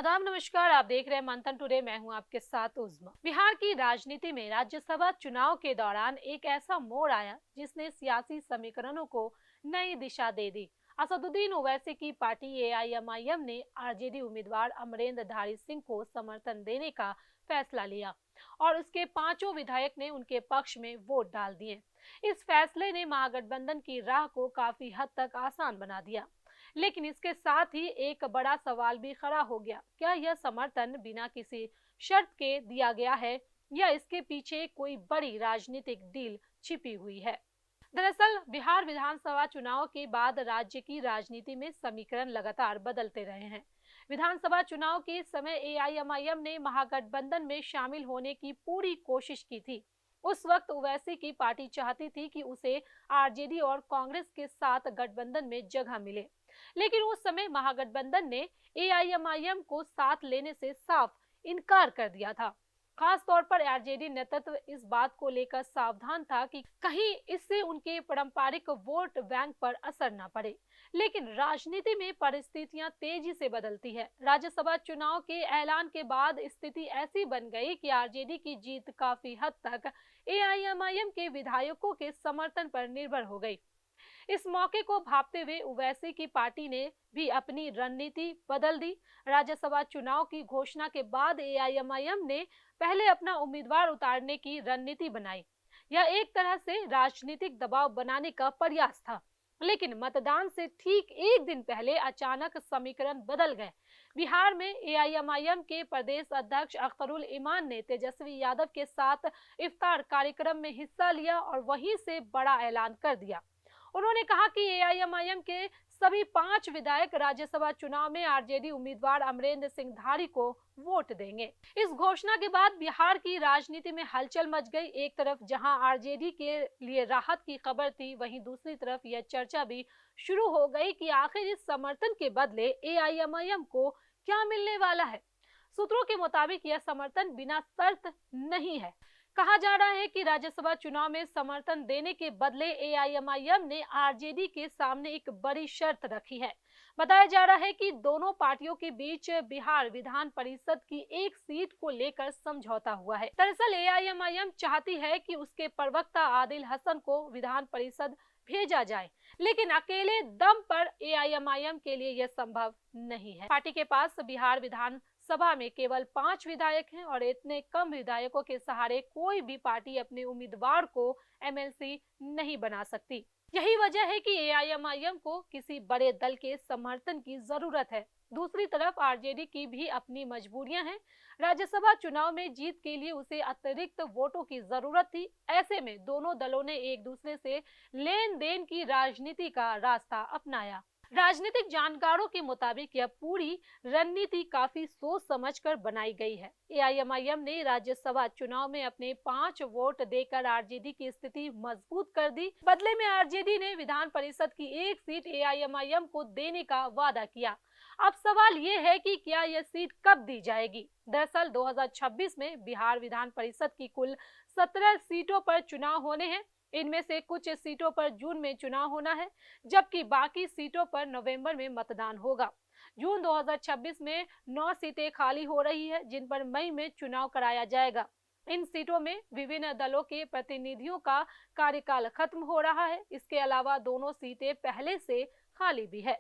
आदाब नमस्कार। आप देख रहे हैं मंथन टुडे। मैं हूं आपके साथ उज्मा। बिहार की राजनीति में राज्यसभा चुनाव के दौरान एक ऐसा मोड़ आया जिसने सियासी समीकरणों को नई दिशा दे दी। असदुद्दीन ओवैसी की पार्टी एआईएमआईएम ने आरजेडी उम्मीदवार अमरेंद्र धारी सिंह को समर्थन देने का फैसला लिया और उसके पांचों विधायक ने उनके पक्ष में वोट डाल दिए। इस फैसले ने महागठबंधन की राह को काफी हद तक आसान बना दिया, लेकिन इसके साथ ही एक बड़ा सवाल भी खड़ा हो गया। क्या यह समर्थन बिना किसी शर्त के दिया गया है या इसके पीछे कोई बड़ी राजनीतिक डील छिपी हुई है? दरअसल बिहार विधानसभा चुनाव के बाद राज्य की राजनीति में समीकरण लगातार बदलते रहे हैं। विधानसभा चुनाव के समय एआईएमआईएम ने महागठबंधन में शामिल होने की पूरी कोशिश की थी। उस वक्त ओवैसी की पार्टी चाहती थी कि उसे आरजेडी और कांग्रेस के साथ गठबंधन में जगह मिले, लेकिन उस समय महागठबंधन ने एआईएमआईएम को साथ लेने से साफ इनकार कर दिया था। खास तौर पर आरजेडी नेतृत्व इस बात को लेकर सावधान था कि कहीं इससे उनके पारंपरिक वोट बैंक पर असर न पड़े। लेकिन राजनीति में परिस्थितियां तेजी से बदलती है। राज्यसभा चुनाव के ऐलान के बाद स्थिति ऐसी बन गई कि आरजेडी की जीत काफी हद तक एआईएमआईएम के विधायकों के समर्थन पर निर्भर हो गई। इस मौके को भांपते हुए ओवैसी की पार्टी ने भी अपनी रणनीति बदल दी। राज्यसभा चुनाव की घोषणा के बाद एआईएमआईएम ने पहले अपना उम्मीदवार उतारने की रणनीति बनाई। यह एक तरह से राजनीतिक दबाव बनाने का प्रयास था, लेकिन मतदान से ठीक एक दिन पहले अचानक समीकरण बदल गए। बिहार में एआईएमआईएम के प्रदेश अध्यक्ष अख्तरुल इमान ने तेजस्वी यादव के साथ इफ्तार कार्यक्रम में हिस्सा लिया और वहीं से बड़ा ऐलान कर दिया। उन्होंने कहा कि एआईएमआईएम के सभी 5 विधायक राज्यसभा चुनाव में आरजेडी उम्मीदवार अमरेंद्र सिंह धारी को वोट देंगे। इस घोषणा के बाद बिहार की राजनीति में हलचल मच गई। एक तरफ जहां आरजेडी के लिए राहत की खबर थी, वहीं दूसरी तरफ यह चर्चा भी शुरू हो गई कि आखिर इस समर्थन के बदले एआईएमआईएम को क्या मिलने वाला है। सूत्रों के मुताबिक यह समर्थन बिना शर्त नहीं है। कहा जा रहा है कि राज्यसभा चुनाव में समर्थन देने के बदले एआईएमआईएम ने आरजेडी के सामने एक बड़ी शर्त रखी है। बताया जा रहा है कि दोनों पार्टियों के बीच बिहार विधान परिषद की एक सीट को लेकर समझौता हुआ है। दरअसल एआईएमआईएम चाहती है कि उसके प्रवक्ता आदिल हसन को विधान परिषद भेजा जाए, लेकिन अकेले दम पर एआईएमआईएम के लिए यह संभव नहीं है। पार्टी के पास बिहार विधान सभा में केवल 5 विधायक हैं और इतने कम विधायकों के सहारे कोई भी पार्टी अपने उम्मीदवार को एमएलसी नहीं बना सकती। यही वजह है कि एआईएमआईएम को किसी बड़े दल के समर्थन की जरूरत है। दूसरी तरफ आरजेडी की भी अपनी मजबूरियां हैं। राज्यसभा चुनाव में जीत के लिए उसे अतिरिक्त वोटों की जरूरत थी। ऐसे में दोनों दलों ने एक दूसरे से लेन देन की राजनीति का रास्ता अपनाया। राजनीतिक जानकारों के मुताबिक यह पूरी रणनीति काफी सोच समझकर बनाई गई है। एआईएमआईएम ने राज्यसभा चुनाव में अपने 5 वोट देकर आरजेडी की स्थिति मजबूत कर दी। बदले में आरजेडी ने विधान परिषद की एक सीट एआईएमआईएम को देने का वादा किया। अब सवाल ये है कि क्या यह सीट कब दी जाएगी। दरअसल 2026 में बिहार विधान परिषद की कुल 17 सीटों पर चुनाव होने हैं। इनमें से कुछ सीटों पर जून में चुनाव होना है, जबकि बाकी सीटों पर नवंबर में मतदान होगा। जून 2026 में 9 सीटें खाली हो रही है, जिन पर मई में चुनाव कराया जाएगा। इन सीटों में विभिन्न दलों के प्रतिनिधियों का कार्यकाल खत्म हो रहा है। इसके अलावा दोनों सीटें पहले से खाली भी है।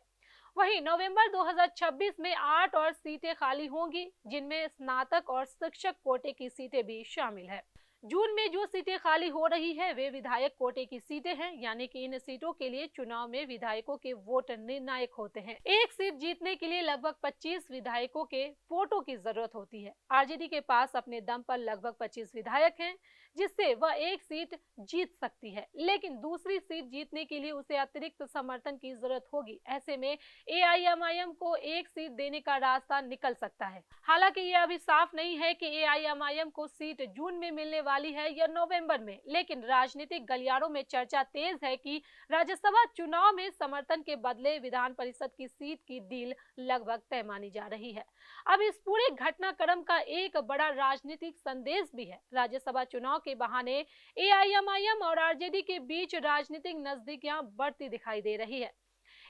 वहीं नवंबर 2026 में 8 और सीटें खाली होंगी, जिनमें स्नातक और शिक्षक कोटे की सीटें भी शामिल है। जून में जो सीटें खाली हो रही है वे विधायक कोटे की सीटें हैं, यानी कि इन सीटों के लिए चुनाव में विधायकों के वोट निर्णायक होते हैं। एक सीट जीतने के लिए लगभग 25 विधायकों के वोटों की जरूरत होती है। आरजेडी के पास अपने दम पर लगभग 25 विधायक हैं, जिससे वह एक सीट जीत सकती है, लेकिन दूसरी सीट जीतने के लिए उसे अतिरिक्त समर्थन की जरूरत होगी। ऐसे में एआईएमआईएम को एक सीट देने का रास्ता निकल सकता है। हालांकि यह अभी साफ नहीं है कि एआईएमआईएम को सीट जून में मिलने वाली है या नवंबर में, लेकिन राजनीतिक गलियारों में चर्चा तेज है कि राज्यसभा चुनाव में समर्थन के बदले विधान परिषद की सीट की डील लगभग तय मानी जा रही है। अब इस पूरे घटनाक्रम का एक बड़ा राजनीतिक संदेश भी है। राज्यसभा चुनाव के बहाने एआईएमआईएम और आरजेडी के बीच राजनीतिक नजदीकियां बढ़ती दिखाई दे रही है।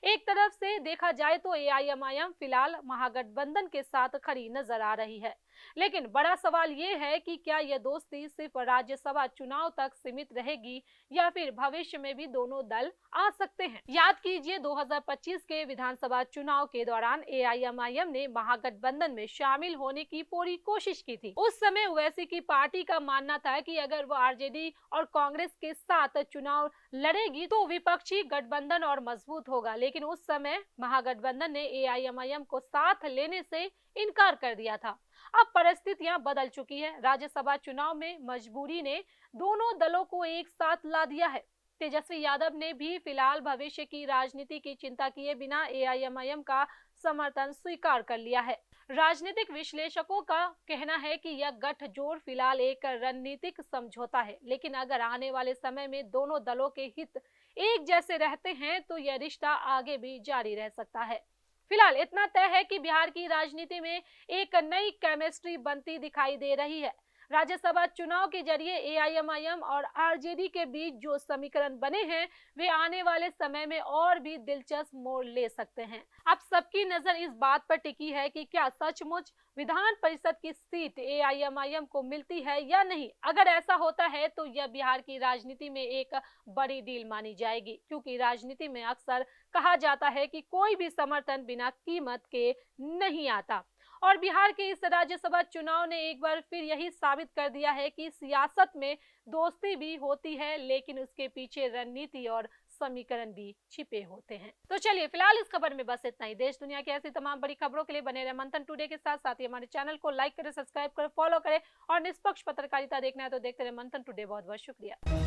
एक तरफ से देखा जाए तो एआईएमआईएम फिलहाल महागठबंधन के साथ खड़ी नजर आ रही है, लेकिन बड़ा सवाल ये है कि क्या यह दोस्ती सिर्फ राज्यसभा चुनाव तक सीमित रहेगी या फिर भविष्य में भी दोनों दल आ सकते हैं। याद कीजिए 2025 के विधानसभा चुनाव के दौरान एआईएमआईएम ने महागठबंधन में शामिल होने की पूरी कोशिश की थी। उस समय ओवैसी की पार्टी का मानना था कि अगर वो आरजेडी और कांग्रेस के साथ चुनाव लड़ेगी तो विपक्षी गठबंधन और मजबूत होगा, लेकिन उस समय महागठबंधन ने एआईएमआईएम को साथ लेने से इनकार कर दिया था। अब परिस्थितियां बदल चुकी है। राज्यसभा चुनाव में मजबूरी ने दोनों दलों को एक साथ ला दिया है। तेजस्वी यादव ने भी फिलहाल भविष्य की राजनीति की चिंता किए बिना एआईएमआईएम का समर्थन स्वीकार कर लिया है। राजनीतिक विश्लेषकों का कहना है कि यह गठजोड़ फिलहाल एक रणनीतिक समझौता है, लेकिन अगर आने वाले समय में दोनों दलों के हित एक जैसे रहते हैं तो यह रिश्ता आगे भी जारी रह सकता है। फिलहाल इतना तय है कि बिहार की राजनीति में एक नई केमिस्ट्री बनती दिखाई दे रही है। राज्यसभा चुनाव के जरिए एआईएमआईएम और आरजेडी के बीच जो समीकरण बने हैं वे आने वाले समय में और भी दिलचस्प मोड़ ले सकते हैं। अब सबकी नजर इस बात पर टिकी है कि क्या सचमुच विधान परिषद की सीट एआईएमआईएम को मिलती है या नहीं। अगर ऐसा होता है तो यह बिहार की राजनीति में एक बड़ी डील मानी जाएगी, क्योंकि राजनीति में अक्सर कहा जाता है कि कोई भी समर्थन बिना कीमत के नहीं आता। और बिहार के इस राज्यसभा चुनाव ने एक बार फिर यही साबित कर दिया है कि सियासत में दोस्ती भी होती है, लेकिन उसके पीछे रणनीति और समीकरण भी छिपे होते हैं। तो चलिए फिलहाल इस खबर में बस इतना ही। देश दुनिया की ऐसी तमाम बड़ी खबरों के लिए बने रहे मंथन टुडे के साथ। साथ ही हमारे चैनल को लाइक करें, सब्सक्राइब करें, फॉलो करें और निष्पक्ष पत्रकारिता देखना है तो देखते रहे मंथन टुडे। बहुत बहुत शुक्रिया।